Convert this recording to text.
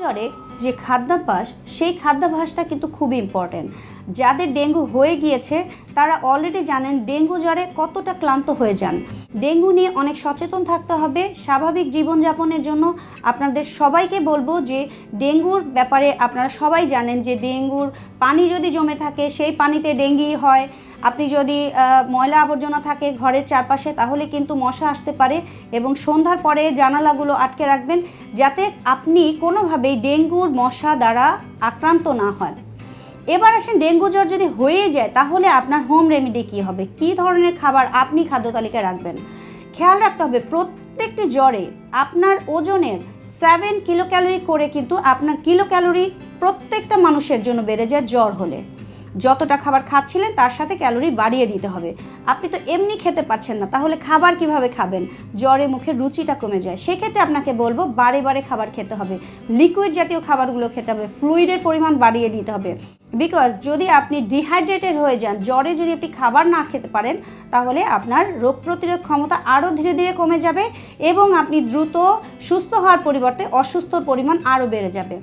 জ্বরে যে খাদ্যাভ্যাস সেই খাদ্যাভ্যাসটা কিন্তু খুব ইম্পর্টেন্ট। যাদের ডেঙ্গু হয়ে গিয়েছে তারা অলরেডি জানেন ডেঙ্গু জ্বরে কতটা ক্লান্ত হয়ে যান। ডেঙ্গু নিয়ে অনেক সচেতন থাকতে হবে স্বাভাবিক জীবনযাপনের জন্য। আপনাদের সবাইকে বলবো যে ডেঙ্গুর ব্যাপারে আপনারা সবাই জানেন যে ডেঙ্গুর পানি যদি জমে থাকে সেই পানিতে ডেঙ্গি হয়। আপনি যদি ময়লা আবর্জনা থাকে ঘরের চারপাশে তাহলে কিন্তু মশা আসতে পারে, এবং সন্ধ্যার পরে জানালাগুলো আটকে রাখবেন যাতে আপনি কোনোভাবেই ডেঙ্গুর মশা দ্বারা আক্রান্ত না হন। এবার আসেন ডেঙ্গু জ্বর যদি হয়ে যায় তাহলে আপনার হোম রেমেডি কী হবে, কী ধরনের খাবার আপনি খাদ্য তালিকায় রাখবেন। খেয়াল রাখতে হবে প্রত্যেকটি জ্বরে আপনার ওজনের 7 কিলো ক্যালোরি করে কিন্তু আপনার কিলো ক্যালোরি প্রত্যেকটা মানুষের জন্য বেড়ে যায় জ্বর হলে। যতটা খাবার খাচ্ছিলেন তার সাথে ক্যালোরি বাড়িয়ে দিতে হবে। আপনি তো এমনি খেতে পারছেন না, তাহলে খাবার কিভাবে খাবেন? জ্বরে মুখের রুচিটা কমে যায়। সেক্ষেত্রে আপনাকে বলবো বারে বারে খাবার খেতে হবে, লিকুইড জাতীয় খাবারগুলো খেতে হবে, ফ্লুইডের পরিমাণ বাড়িয়ে দিতে হবে। বিকজ যদি আপনি ডিহাইড্রেটেড হয়ে যান, জ্বরে যদি আপনি খাবার না খেতে পারেন তাহলে আপনার রোগ প্রতিরোধ ক্ষমতা আরও ধীরে ধীরে কমে যাবে এবং আপনি দ্রুত সুস্থ হওয়ার পরিবর্তে অসুস্থর পরিমাণ আরও বেড়ে যাবে।